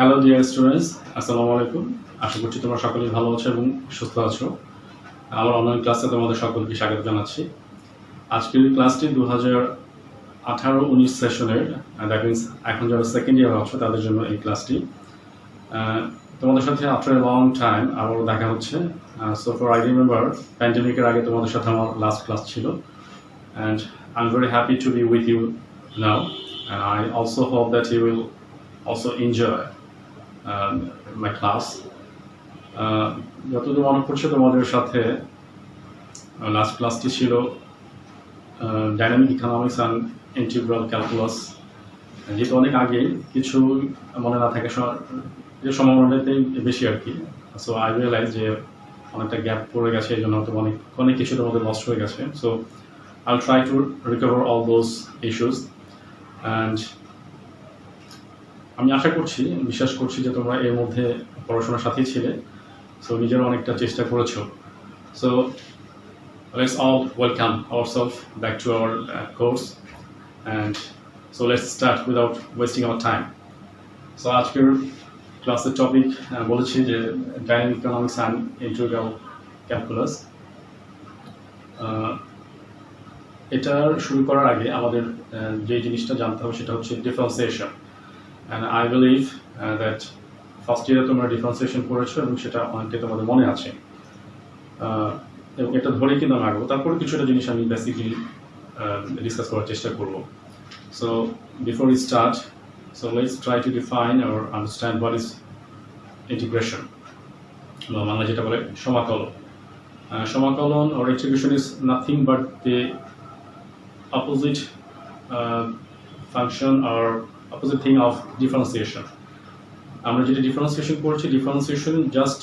Hello dear students, আসসালামু আলাইকুম। আশা করছি তোমরা সকলেই ভালো আছো এবং সুস্থ আছো। আমার অনলাইন ক্লাসে তোমাদের সকলকে স্বাগত জানাচ্ছি। আজকের ক্লাসটি 2018-19 সেশনের, দ্যাট মিনস এখন যারা সেকেন্ড ইয়ার আছো তাদের জন্য এই ক্লাসটি। তোমাদের সাথে আফটার এ লং টাইম আবারও দেখা হচ্ছে। সো ফর আই রিমেম্বার প্যান্ডেমিকের আগে তোমাদের সাথে আমার লাস্ট ক্লাস ছিল, and I am very happy to be with you now, and I also hope that you will also enjoy my class. যতদূর মনে পড়ছে তোমাদের সাথে লাস্ট ক্লাসটি ছিল dynamic economics and integral calculus. যেহেতু অনেক আগে কিছু মনে না থাকে যে সম্ভাবনাটাই বেশি আর কি। সো আই রিয়েলাইজ যে অনেকটা গ্যাপ পড়ে গেছে, এই জন্য হয়তো অনেক কিছু তোমাদের লস্ট হয়ে গেছে। So I will try to recover all those issues, and আমি আশা করছি, বিশ্বাস করছি যে তোমরা এর মধ্যে পড়াশোনার সাথেই ছিলে, সো নিজের অনেকটা চেষ্টা করেছো। So let's all welcome ourself back to our course, and so let's start without wasting our time. So আজকের ক্লাসের টপিক বলেছি যে dynamic economics and integral calculus. এটা শুরু করার আগে আমাদের যে জিনিসটা জানতে হবে সেটা হচ্ছে differentiation. And I believe that first ইয়ারে তোমরা ডিফারেন্সিয়েশন করেছো এবং সেটা অনেকটাই তোমাদের মনে আছে, এবং এটা ধরেই কিন্তু আমি আঁকবো। তারপরে কিছুটা জিনিস আমি বেসিক্যালি ডিসকাস করার চেষ্টা করব। So before we start, so let's try to define or understand what is integration, Bangla যেটা বলে সমাকলন। সমাকলন or integration is nothing but the opposite function or opposite thing of differentiation. আমরা যেটা ডিফারেন্সিয়েশন করছি, ডিফারেন্সিয়েশন জাস্ট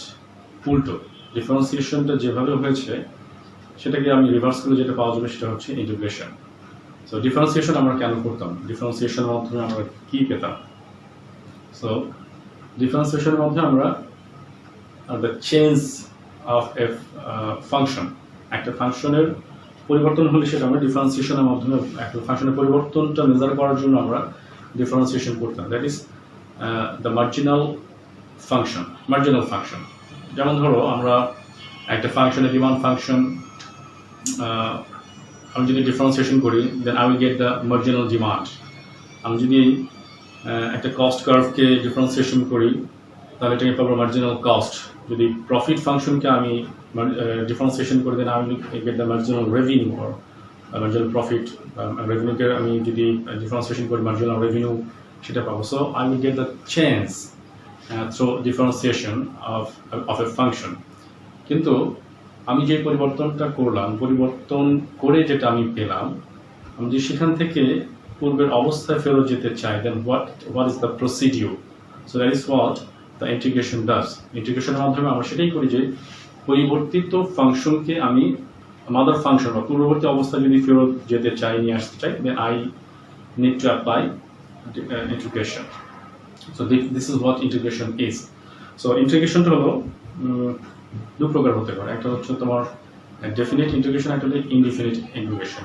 উল্টো। ডিফারেন্সিয়েশনটা যেভাবে হয়েছে সেটাকে আমি রিভার্স করে যেটা পাওয়া যাবে সেটা হচ্ছে ইন্টিগ্রেশন। সো ডিফারেন্সিয়েশন আমরা কেন করতাম, ডিফারেন্সিয়েশনের মাধ্যমে আমরা কী পেতাম? সো ডিফারেন্সিয়েশনের মধ্যে আমরা the change of a function, একটা ফাংশনের পরিবর্তন হলে সেটা আমরা ডিফারেন্সিয়েশনের মাধ্যমে একটা ফাংশনের পরিবর্তনটা মেজার করার জন্য আমরা ডিফারেন্সিয়েশন করতাম। That is the marginal function. যেমন ধরো আমরা একটা ফাংশনের ডিমান্ড ফাংশন আমি যদি ডিফারেন্সিয়েশন করি, then I will get the marginal demand. আমি যদি একটা কস্ট কার্ভকে ডিফারেন্সিয়েশন করি তাহলে এটাকে পাবো মার্জিনাল কস্ট। যদি প্রফিট ফাংশনকে আমি ডিফারেন্সিয়েশন করি, then I will get the marginal revenue or marginal profit. রেভিনিউকে আমি যদি ডিফারেন্সিয়েশন করি মার্জিনাল রেভিনিউ সেটা পাবো। So I will get the change through differentiation of a function. কিন্তু আমি যে পরিবর্তনটা করলাম, পরিবর্তন করে যেটা আমি পেলাম, আমি যদি সেখান থেকে পূর্বের অবস্থায় ফেরত যেতে চাই, then what is the procedure? So that is what the integration does. ইন্টিগ্রেশনের মাধ্যমে আমরা সেটাই করি যে পরিবর্তিত ফাংশনকে আমি মাদার ফাংশন বা পূর্ববর্তী অবস্থায় যদি ফেরত যেতে চাই, নিয়ে আসতে চাই, then I need to apply integration. So this is what integration is. সো ইন্টিগ্রেশনটা হলো দু প্রকার হতে পারে। একটা হচ্ছে তোমার ডেফিনিট ইন্টিগ্রেশন, একটা হলো ইনডিফিনিট ইন্টিগ্রেশন।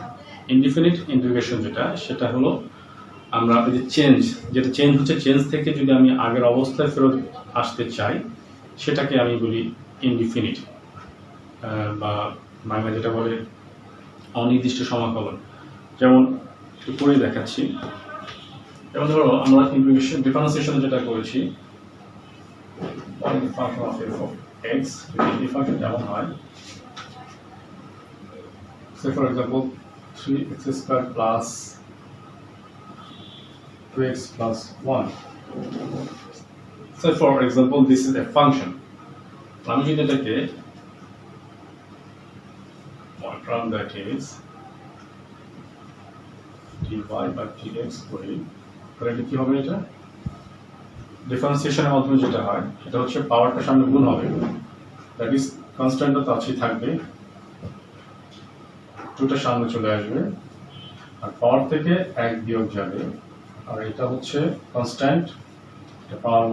ইনডিফিনিট ইন্টিগ্রেশন সেটা হলো আমরা যদি যেটা চেঞ্জ হচ্ছে, চেঞ্জ থেকে যদি আমি আগের অবস্থায় ফেরত আসতে চাই সেটাকে আমি বলি ইনডিফিনিট, বা বাংলা যেটা বলে অনির্দিষ্ট সমাকলন। যেমন একটু করে দেখাচ্ছি। যেমন ধরো আমরা ইন্টিগ্রেশন ডিফারেন্সিয়েশন যেটা করেছি, function of f of x, যদি ফাংশন যেমন হয়, say for example 3x square plus 2x plus 1. So for example, this is a function. আমি যদি এটাকে term that is dy by dx করি, তাহলে কি হবে? এটা ডিফারেন্সিয়েশনের মাধ্যমে যেটা হয় সেটা হচ্ছে পাওয়ারটা সামনে গুণ হবে, দ্যাট ইজ কনস্ট্যান্টটা তার থাকবে, 2টা সামনে চলে আসবে, আর পাওয়ার থেকে 1 বিয়োগ যাবে, আর এটা হচ্ছে কনস্ট্যান্ট, এটা পাওয়ার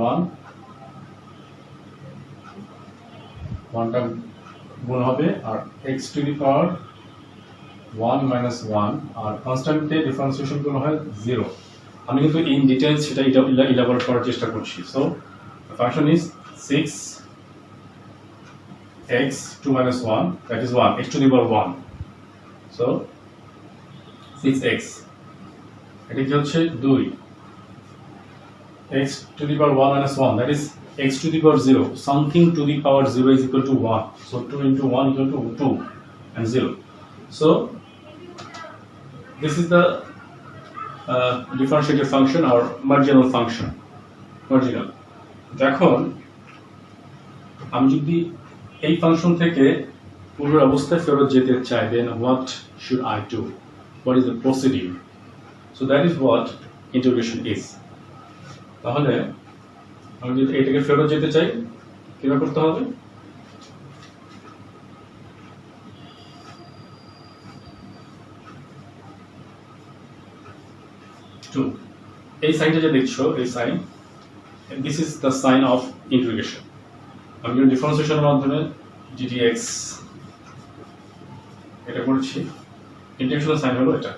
1টা গুণ হবে, আর x to the power 1 minus 1, আর কনস্ট্যান্টে ডিফারেন্সিয়েশন গুলো হয় 0। আমি কিন্তু ইন ডিটেইলস সেটা ইলাবোরেট করার চেষ্টা করছি। So function is 6x 2 minus 1, that is 1, x to the power 1. So 6x, এটা কি হচ্ছে 2, x to the power 1 minus 1, that is x to the power 0. Something to the power 0 is equal to 1. So 2 into 1 equal to 2 and 0. So this is the differentiated function or marginal function. Marginal. এখন আমি যদি এই function থেকে পূর্বের অবস্থায় ফেরত যেতে চাই, then what should I do? What is the procedure? So that is what integration is. তাহলে আমি যদি এটাকে ফেরত যেতে চাই কিভাবে করতে হবে? টু, এই সাইনটা যে দেখছো, এই sign, this is the sign of integration. আমি যখন ডিফারেন্সিয়েশনের মাধ্যমে ddx এটা করছি, ইন্টিগ্রেশনের সাইন হলো এটা।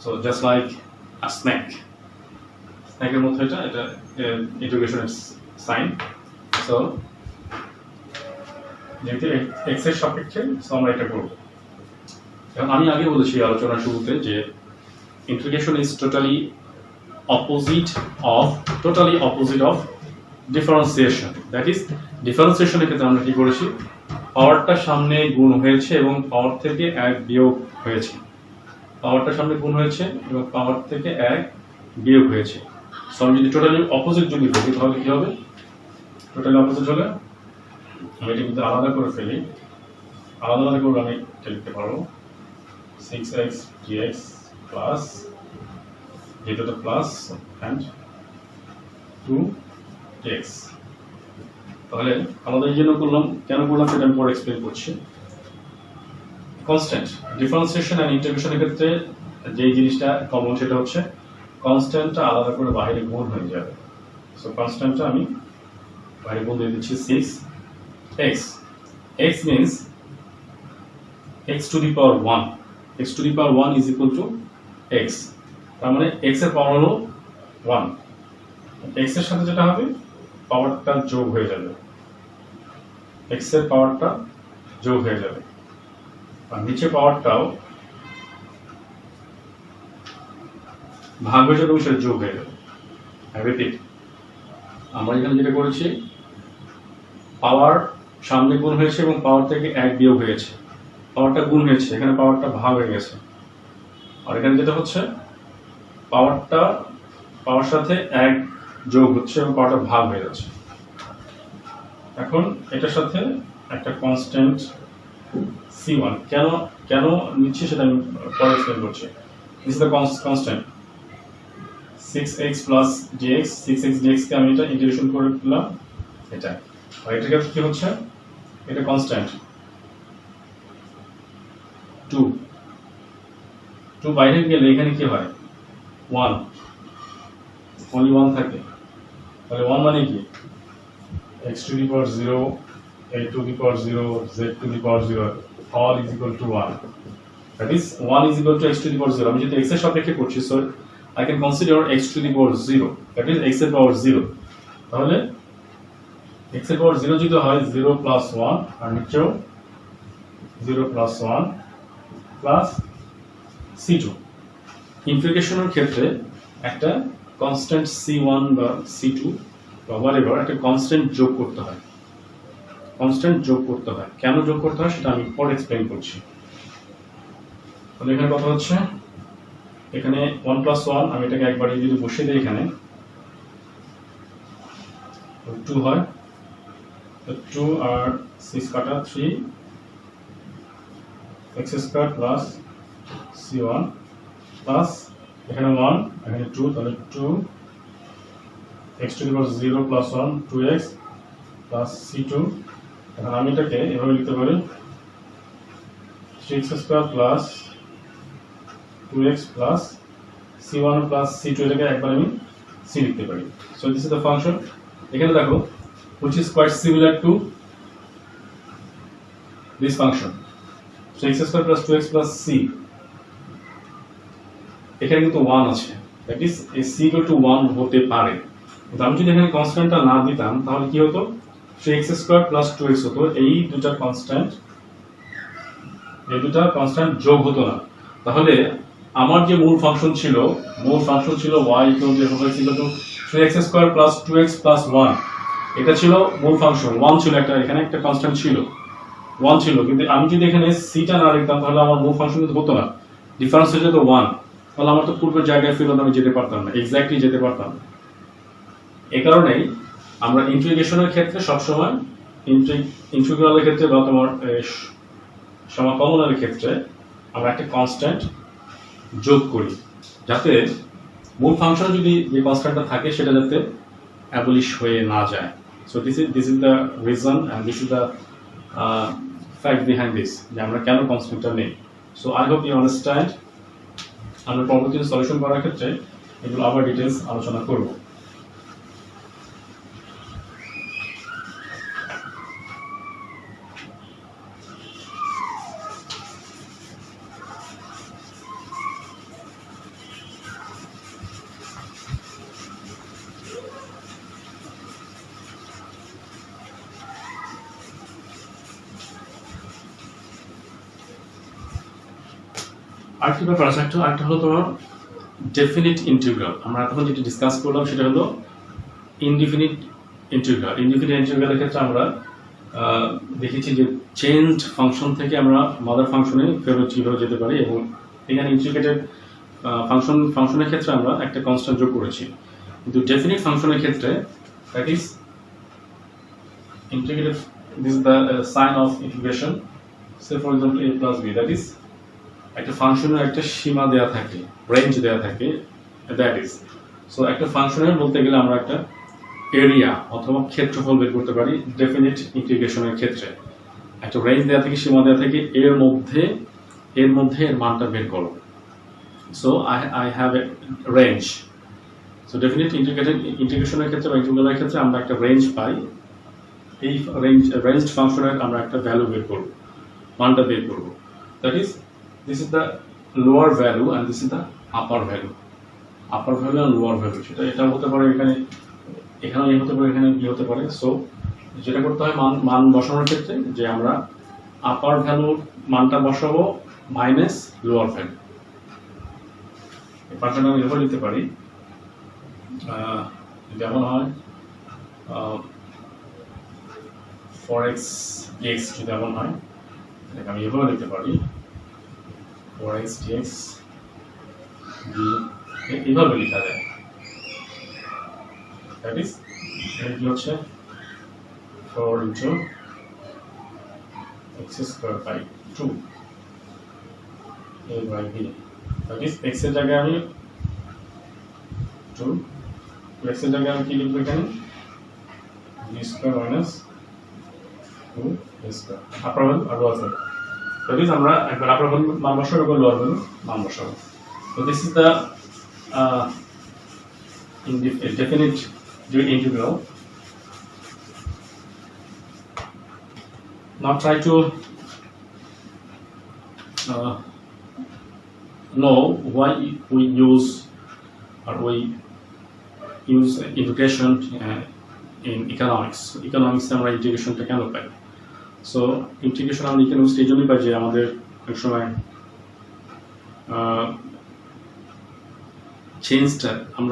So just like a snake, স্নেকের মতো এটা ইন্টিগ্রেশনের সাইন। সো যেহেতু x এর সাপেক্ষে সো আমরা এটা করব। এখন আমি আগে বলেছি আলোচনার শুরুতে যে integration is totally opposite of differentiation. That is differentiation এর ক্ষেত্রে আমরা কি করেছি, পাওয়ারটা সামনে গুণ হয়েছে এবং পাওয়ার থেকে 1 বিয়োগ হয়েছে, পাওয়ারটা সামনে গুণ হয়েছে এবং পাওয়ার থেকে 1 বিয়োগ হয়েছে। সো আমি যদি টোটালি অপোজিট যদি বলি তাহলে কি হবে? টোটালি অপোজিট হলে আমি এটা কিন্তু আলাদা করে ফেলি, আলাদা করে আমি এটা লিখতে পারবো 6x dx প্লাস যেটা তো প্লাস and 2x। তাহলে আলাদা এই জন্য করলাম, কেন করলাম সেটা আমি পরে এক্সপ্লেন করছি। কনস্ট্যান্ট ডিফারেন্সিয়েশন এন্ড ইন্টিগ্রেশনের ক্ষেত্রে যে জিনিসটা কমন সেটা হচ্ছে কনস্ট্যান্টটা আলাদা করে বাইরে গুণ হয়ে যাবে। সো কনস্ট্যান্টটা আমি বাইরে গুণ দিয়ে দিচ্ছি 6x। x means x to the power 1, x to the power 1 is equal to x, তার মানে x এর পাওয়ার হলো 1, x এর সাথে যেটা হবে পাওয়ারটা যোগ হয়ে যাবে, x এর পাওয়ারটা যোগ হয়ে যাবে, আর নিচে পাওয়ারটাও ভাগ হয়ে যাবে এবং সেটা যোগ হয়ে যাবে। রিপিট, আমরা এখানে যেটা করেছি পাওয়ার সামনে গুণ হয়েছে এবং পাওয়ার থেকে 1 বিয়োগ হয়েছে, পাওয়ারটা গুণ হয়েছে, এখানে পাওয়ারটা ভাগ হয়ে গেছে, আর এখানে যেটা হচ্ছে পাওয়ার সাথে 1 যোগ হচ্ছে এবং পাওয়ারটা ভাগ হয়ে যাচ্ছে। এখন এটার সাথে একটা কনস্ট্যান্ট c1 কেন নিচ্ছি সেটা আমি পরে এক্সপ্লেন করছি। This is the constant 6x plus dx, 6x dx কে আমি এটা ইন্টিগ্রেশন করে দিলাম এটা, আর এটার ক্ষেত্রে কি হচ্ছে, এটা কনস্ট্যান্ট 2 বাইরে গেলে এখানে কি হয় 1, only 1 থাকে, তাহলে 1 মানে কি x to the power 0, a to the power 0, z to the power 0 all is equal to 1, that is 1 is equal to x to the power 0। আমি যদি x এর সাপেক্ষে করছি so I can consider x to the power 0, that is x এর পাওয়ার 0, তাহলে x এর পাওয়ার 0 যদি হয় 0 plus 1 আর নিচেও 0 plus 1 plus c2। ইন্টিগ্রেশনের ক্ষেত্রে একটা কনস্ট্যান্ট c1 বা c2 বা whatever একটা কনস্ট্যান্ট যোগ করতে হয়, কেন যোগ করতে হয় সেটা আমি পরে এক্সপ্লেইন করছি। তাহলে এখানে কথা হচ্ছে এখানে 1 plus 1 আমি এটাকে একবারে যদি বসিয়ে দিই এখানে 2 হয়, তো 2 আর 6 কাটা 3 x square plus c1 plus এখানে 1 এখানে 2, তাহলে 2 x to the power 0 plus 1 2x plus c2। এখন আমি এটাকে এভাবে লিখতে পারি 3x square plus 2x plus c1 plus c2, এটাকে একবার আমি c লিখতে পারি। So this is the function. এখানে দেখো which is quite similar to this function, so x square plus 2x plus c, এখানে কিন্তু 1 আছে, that is c equal to 1 হতে পারে। কিন্তু আমি যদি এখানে কনস্ট্যান্টটা না দিতাম তাহলে কি হতো, 3x স্কয়ার প্লাস 2x হতো। এই দুটা কনস্ট্যান্ট যোগ হতো না। তাহলে আমার যে মূল ফাংশন ছিল y equal to f(x) equal to 3x square plus 2x plus 1, এটা ছিল মূল ফাংশন। 1 ছিল, এখানে একটা কনস্ট্যান্ট ছিল 1 ছিল। কিন্তু আমি যদি এখানে সিটা না লিখতাম তাহলে আমার মূল ফাংশন কিন্তু হতো না, ডিফারেন্স হয়ে যেত 1। তাহলে আমার তো পূর্বের জায়গায় ফেরত আমি যেতে পারতাম না, এক্স্যাক্টলি যেতে পারতাম না। এই কারণেই আমরা ইন্টিগ্রেশনের ক্ষেত্রে সবসময় ইন্টিগ্রালের ক্ষেত্রে বা তোমার সমাকলনের ক্ষেত্রে আমরা একটা কনস্ট্যান্ট যোগ করি, যাতে মূল ফাংশনে যদি যে কনস্ট্যান্টটা থাকে সেটা যাতে অ্যাবলিশ হয়ে না যায়। So this is the reason and this is the fact behind this, যে আমরা কেন কনস্ট্যান্টটা নেই। So I hope you understand. আমরা পরবর্তী সলিউশন করার ক্ষেত্রে এগুলো আবার ডিটেলস আলোচনা করব। আরেকটি ব্যাপার আছে, আরেকটা হলো তোমার ডেফিনিট ইন্টিগ্রাল। আমরা এখন যেটা ডিসকাস করলাম সেটা হলো ইনডিফিনিট ইন্টিগ্রাল। ইনডিফিনিট ইন্টিগ্রালের ক্ষেত্রে আমরা দেখেছি যে চেঞ্জড ফাংশন থেকে আমরা মাদার ফাংশনে ফেরত কিভাবে যেতে পারি, এবং এখানে ইন্টিগ্রেটেড ফাংশনের ক্ষেত্রে আমরা একটা কনস্ট্যান্ট যোগ করেছি। কিন্তু ডেফিনিট ফাংশনের ক্ষেত্রে that is integrated, this is the sign of integration, say for example a plus b, that is একটা ফাংশনের একটা সীমা দেওয়া থাকে, রেঞ্জ দেওয়া থাকে, দ্যাট ইজ। সো একটা ফাংশনের বলতে গেলে আমরা একটা এরিয়া অথবা ক্ষেত্রফল বের করতে পারি ডেফিনিট ইন্টিগ্রেশনের ক্ষেত্রে। একটা রেঞ্জ দেওয়া থাকে, সীমা দেওয়া থাকে, এর মধ্যে এর মানটা বের করো। So I have a range. So definite ইন্টিগ্রেশনের ক্ষেত্রে বা ইন্টিগ্রালের ক্ষেত্রে আমরা একটা রেঞ্জ পাই। এই রেঞ্জড ফাংশনের আমরা একটা ভ্যালু বের করব, মানটা বের করব। That is this is the lower value and this is the upper value and lower value। সেটা এটা হতে পারে এখানে হতে পারে, এখানে হতে পারে। সো যেটা করতে হয় মান বসানোর ক্ষেত্রে, যে আমরা আপার ভ্যালুর মানটা বসাবো মাইনাস লোয়ার ভ্যালু। এই পার্টটা আমি এভাবে লিখতে পারি, যেমন হয় for x dx যদি এমন হয়, আমি এভাবে লিখতে পারি for x dx এভাবে লেখা যায়। দ্যাট ইজ কি হচ্ছে 4 into x square by 2 a by b। That is x এর জায়গায় আমি 2, x এর জায়গায় আমি কি লিখব, এখানে b square minus 2 a square, upper value আর লোয়ার ভ্যালু। That is আমরা একবার আপার ভ্যালু মান বসাবো, একবার লোয়ার ভ্যালু মান বসাবো। So this is the definite integral. Now try to know why we use integration in economics. Economics আমরা ইন্টিগ্রেশনটা কেন পাই? সো ইন্টিগ্রেশন আমরা ইকোনমিক্স এই জন্যই পাই যে আমাদের এক সময় চেঞ্জটা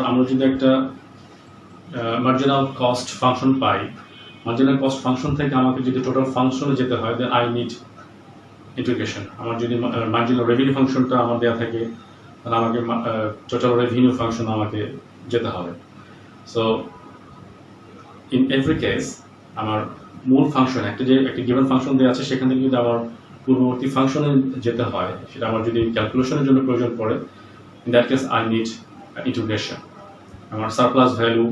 আমরা যদি একটা মার্জিনাল কস্ট ফাংশন পাই, মার্জিনাল কস্ট ফাংশন থেকে আমাকে যদি টোটাল ফাংশনে যেতে হয়, দেন আই নিড ইন্টিগ্রেশন। আমার যদি মার্জিনাল রেভিনিউ ফাংশনটা আমার দেওয়া থাকে, তাহলে আমাকে টোটাল রেভিনিউ ফাংশন আমাকে যেতে হবে। সো ইন এভরি কেস আমার মূল ফাংশন একটা গিভেন ফাংশন দেওয়া আছে, সেখান থেকে যদি আমার পূর্ববর্তী ফাংশনে যেতে হয়, সেটা আমার যদি ক্যালকুলেশনের জন্য প্রয়োজন পড়ে, in that case I need integration. আমার সারপ্লাস ভ্যালু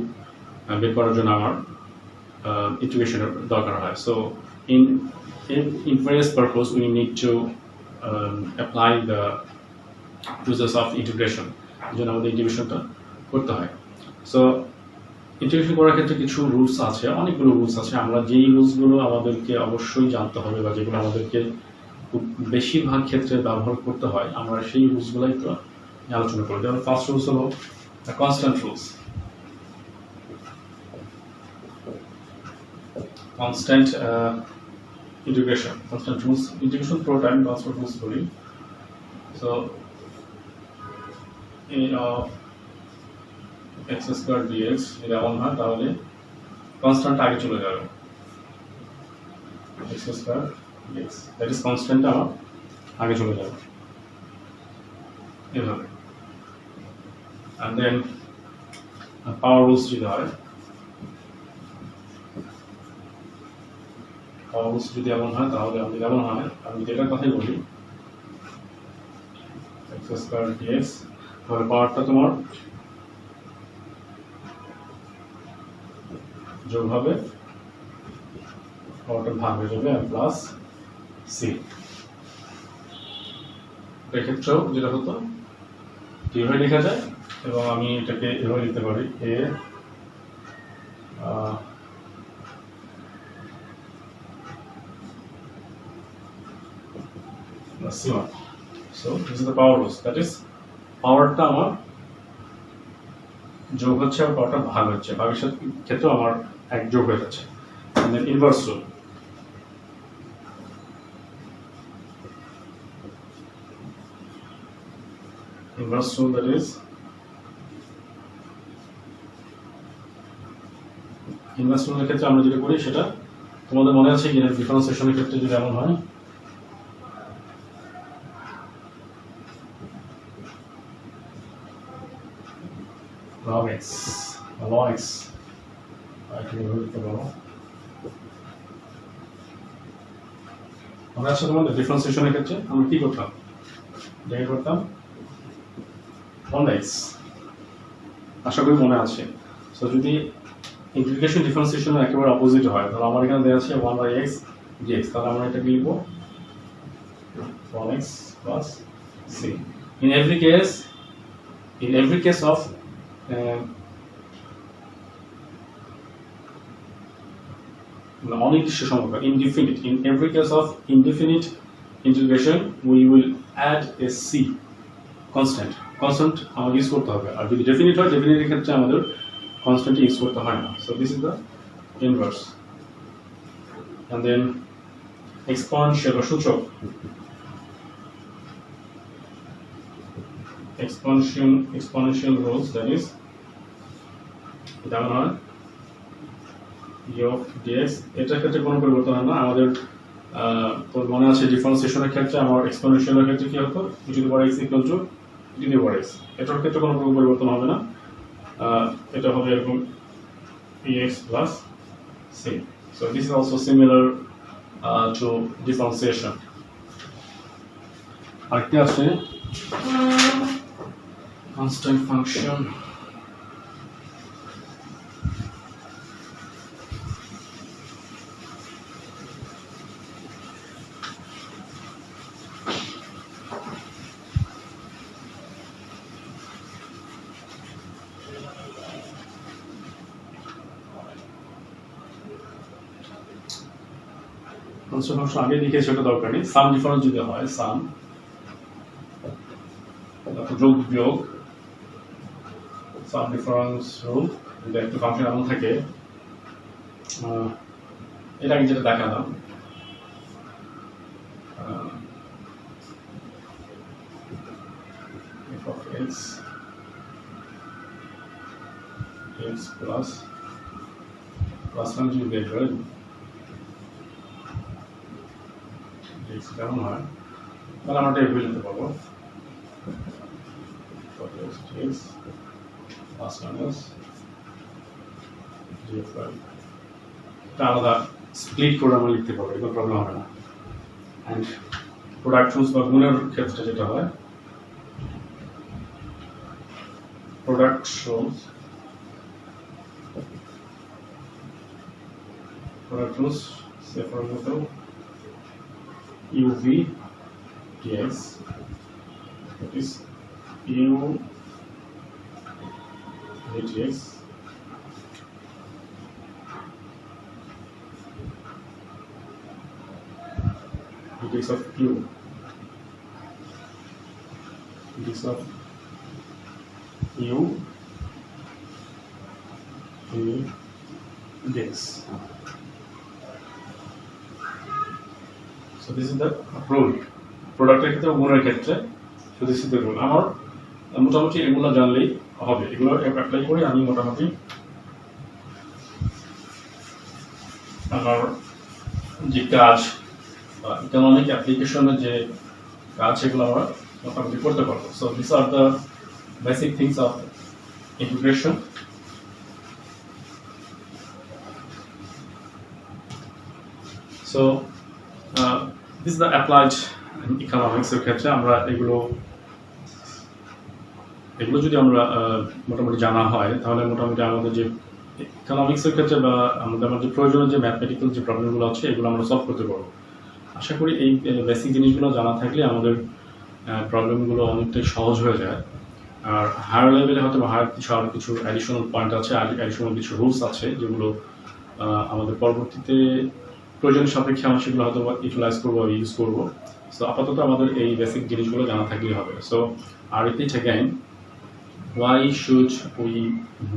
বের করার জন্য আমার ইন্টিগ্রেশনের দরকার হয়। So in various purpose we need to apply the process of integration, যেন আমাদের ইন্টিগ্রেশনটা করতে হয়। সো ইন্টিগ্রেশন করার ক্ষেত্রে কিছু রুলস আছে, অনেকগুলো রুলস আছে। আমরা যেই রুলসগুলো আমাদেরকে অবশ্যই জানতে হবে বা যেগুলো আমাদেরকে খুব বেশিরভাগ ক্ষেত্রে ব্যবহার করতে হয়, আমরা সেই রুলসগুলো একটু আলোচনা করব। যেমন ফার্স্ট রুলস হলো the constant rules. Constant integration, constant rules integration pro time constant rules করি. So a of x square dx এটা এমন হয় তাহলে কনস্ট্যান্ট আগে চলে যাবে x square dx, that is constant আমার আগে চলে যাবে এভাবে. And then power rules যদি হয়, power rules যদি এমন হয় তাহলে আমি যেমন হয় আমি যেটার কথাই বলি x square dx, তাহলে পাওয়ারটা তোমার যোগ হবে, পাওয়ারটা ভাগ হয়ে যাবে প্লাস সি. এক্ষেত্রেও যেটা হতো কিভাবে লেখা যায়, এবং আমি এটাকে এভাবে লিখতে পারি এ C1. So this is the power rules, that is পাওয়ারটা আমার যোগ হচ্ছে আর পাওয়ারটা ভাগ হচ্ছে, ভাগের সাথে ক্ষেত্রে আমার এক যোগ হয়ে যাচ্ছে. and then inverse rule, inverse rule, that is inverse rule এর ক্ষেত্রে আমরা যেটা করি সেটা তোমাদের মনে আছে কিনা, ডিফারেন্সিয়েশনের ক্ষেত্রে যদি এমন হয় log x মনে আছে তোমাদের ডিফারেন্সিয়েশনের ক্ষেত্রে আমরা কি করতাম, যেটা করতাম 1x, আশা করি মনে আছে. সো যদি ইন্টিগ্রেশন ডিফারেন্সিয়েশনের একেবারে অপোজিট হয় তাহলে আমার এখানে দেওয়া আছে 1/x dx, তাহলে আমরা এটা লিখব 1x plus c. In every case of অনির্দিষ্ট সমগ্র, indefinite, in every case of indefinite integration we will add a c constant আমাদের ইউজ করতে হবে, আর যদি ডেফিনিট হয় ডেফিনিট এর ক্ষেত্রে আমাদের কনস্ট্যান্ট ইউজ করতে হয় না. so this is the inverse. and then exponential বা সূচক, exponential rules, that is যেমন হয় e of dx, এটার ক্ষেত্রে কোনো পরিবর্তন হয় না. আমাদের মনে আছে ডিফারেন্সিয়েশনের ক্ষেত্রে আমার এক্সপোনেনশিয়ালের ক্ষেত্রে কি হতো, e to the power x equal to e to the power x, এটার ক্ষেত্রে কোনো পরিবর্তন হবে না, এটা হবে এরকম px plus c. so this is also similar to differentiation. আরেকটা আছে constant function, constant function আগে লিখেছি ওটা দরকার নেই. সাম ডিফারেন্স যদি হয়, সাম যোগ বিয়োগ, সাম ডিফারেন্স রুল, যদি একটা ফাংশন এমন থাকে, এটা আগে যেটা দেখালাম f of x plus function বের করে কেমন হয় তাহলে আমরা এটা বুঝতে পারবো আলাদা স্প্লিট করে আমরা লিখতে পারবো, কোনো প্রবলেম হবে না. অ্যান্ড প্রোডাক্ট রুলস বা গুণের ক্ষেত্রে যেটা হয়, product rules say for example uv dx, that is u dx dx of u, dx of u this. So this is the rule. প্রোডাক্টের ক্ষেত্রে গুণের ক্ষেত্রে so this is the rule. আমার মোটামুটি এগুলো জানলেই হবে, এগুলো অ্যাপ্লাই করে আমি মোটামুটি আমার যে কাজ বা ইকোনমিক অ্যাপ্লিকেশনের যে কাজ সেগুলো আমরা মোটামুটি করতে পারবো। So this are the basic things of integration. So this is the applied ইকোনমিক্সের ক্ষেত্রে আমরা এগুলো যদি আমরা মোটামুটি জানা হয় তাহলে মোটামুটি আমাদের যে ইকোনমিক্সের ক্ষেত্রে বা আমাদের যে প্রয়োজনীয় যে ম্যাথমেটিক্যাল যে প্রবলেমগুলো আছে এগুলো আমরা সলভ করতে পারবো। আশা করি এই বেসিক জিনিসগুলো জানা থাকলে আমাদের প্রবলেমগুলো অনেকটাই সহজ হয়ে যায়। আর হায়ার লেভেলে হয়তো হায়ার আরও কিছু অ্যাডিশনাল পয়েন্ট আছে, অ্যাডিশনাল কিছু রুলস আছে যেগুলো আমাদের পরবর্তীতে প্রয়োজনের সাপেক্ষে আমরা সেগুলো হয়তো ইউটিলাইজ করবো, ইউজ করবো। সো আপাতত আমাদের এই বেসিক জিনিসগুলো জানা থাকলেই হবে। সো আর repeat again, why should we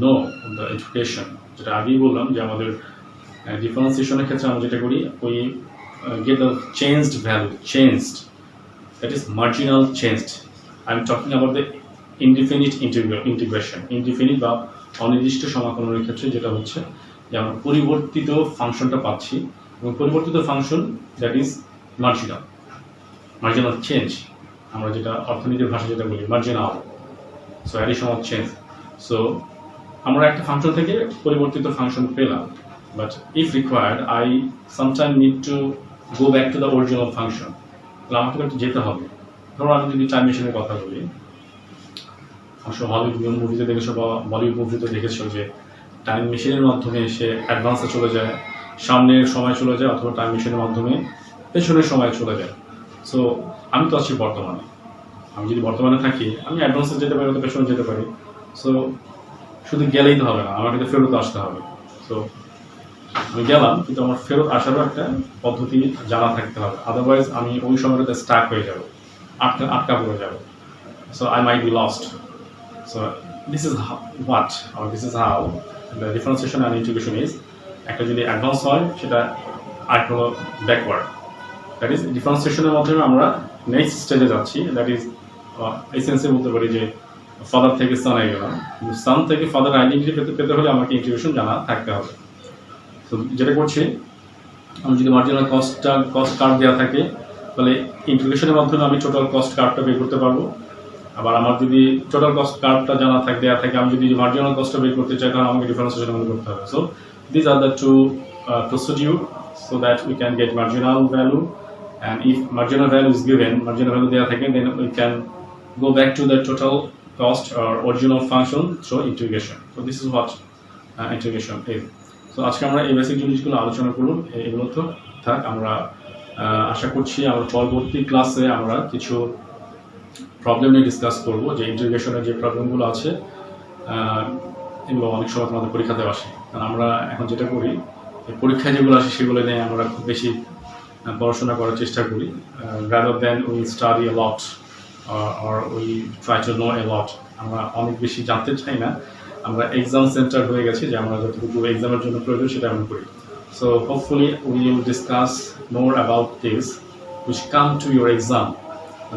know the education? যেটা আগেই বললাম যে আমাদের ডিফারেন্সিয়েশনের ক্ষেত্রে আমরা যেটা করি we get the changed value, changed, that is marginal changed. I'm talking about the indefinite integration, indefinite বা অনির্দিষ্ট সমাকলনের ক্ষেত্রে যেটা হচ্ছে যে আমরা পরিবর্তিত ফাংশনটা পাচ্ছি এবং পরিবর্তিত function that is marginal change, আমরা যেটা অর্থনীতির ভাষা যেটা বলি marginal. So additional change. So আমরা একটা ফাংশন থেকে পরিবর্তিত ফাংশন পেলাম, but if required I sometime need to go back to the original function. তাহলে আমাকে একটু যেতে হবে। ধরো আমি যদি টাইম মেশিনের কথা বলি, আসলে হলিউড মুভিতে দেখেছো বা বলিউড মুভিতে দেখেছো যে টাইম মেশিনের মাধ্যমে সে অ্যাডভান্সে চলে যায়, সামনের সময় চলে যায়, অথবা টাইম মেশিনের মাধ্যমে পেছনের সময় চলে যায়। সো আমি তো আছি বর্তমানে, আমি যদি বর্তমানে থাকি আমি অ্যাডভান্সে যেতে পারি, অথবা পেছনে যেতে পারি। সো শুধু গেলেই তো হবে না, আমাকে তো ফেরত আসতে হবে। সো আমি গেলাম, কিন্তু আমার ফেরত আসারও একটা পদ্ধতি জানা থাকতে হবে, আদারওয়াইজ আমি ওই সময়টাতে স্টাক হয়ে যাবো, আটকা পড়ে যাবো। So I might be lost. So this is what or this is how the differentiation and integration is. একটা যদি অ্যাডভান্স হয় সেটা আরেকটা হলো ব্যাকওয়ার্ড, দ্যাট ইজ ডিফারেন্সিয়েশনের মাধ্যমে আমরা নেক্সট স্টেজে যাচ্ছি। দ্যাট ইজ এই সেন্সে বলতে পারি যে ফাদার থেকে সানে গেলাম, সান থেকে ফাদার আইডেন্টিটি পেতে হলে আমাকে ইন্টিগ্রেশন জানা থাকতে হবে। তো যেটা করছি, আমি যদি মার্জিনাল কস্ট কার্ভ দেওয়া থাকে তাহলে ইন্টিগ্রেশনের মাধ্যমে আমি টোটাল কস্ট কার্ভটা বের করতে পারবো। আবার আমার যদি টোটাল কস্ট কার্ভটা জানা দেওয়া থাকে, আমি যদি মার্জিনাল কস্টটা বের করতে চাই তাহলে আমাকে ডিফারেন্সিয়েশন করতে হবে। So this are the two procedure so that we can get marginal value, and if marginal value is given, marginal value দেওয়া থাকে, then we can go back to the total cost or original function through integration. So this is what integration is. So আজকে আমরা এই basic জিনিসগুলো আলোচনা করব, এগুলো তো থাক। আমরা আশা করছি আমরা পরবর্তী ক্লাসে আমরা কিছু প্রবলেম নিয়ে ডিসকাস করব, যে ইন্টিগ্রেশনের যে প্রবলেমগুলো আছে এগুলো অনেক সময় আমাদের পরীক্ষাতে আসে। কারণ আমরা এখন যেটা করি, পরীক্ষায় যেগুলো আসে সেগুলো নিয়ে আমরা খুব বেশি পড়াশোনা করার চেষ্টা করি, rather than we study a lot or we try to know a lot. আমরা অনেক বেশি জানতে চাই না, আমরা এক্সাম সেন্টার হয়ে গেছি যে আমরা যতটুকু এক্সামের জন্য প্রয়োজন সেটা আমরা করি। So hopefully we will discuss more about this which come to your exam,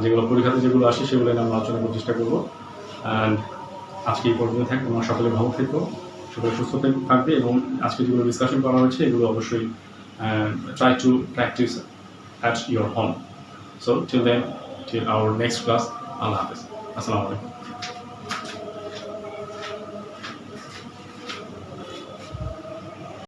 যেগুলো পরীক্ষাতে যেগুলো আসে সেগুলো নিয়ে আমরা আলোচনা করার চেষ্টা করবো। অ্যান্ড আজকে এই পর্যন্ত থাকবে, তোমরা সকলে ভালো থেকো, সকলে সুস্থ থাকবে, এবং আজকে যেগুলো ডিসকাশন করা হয়েছে এগুলো অবশ্যই try to practice at your home. So till then, till our next class, Allah Hafiz. Assalamu alaikum.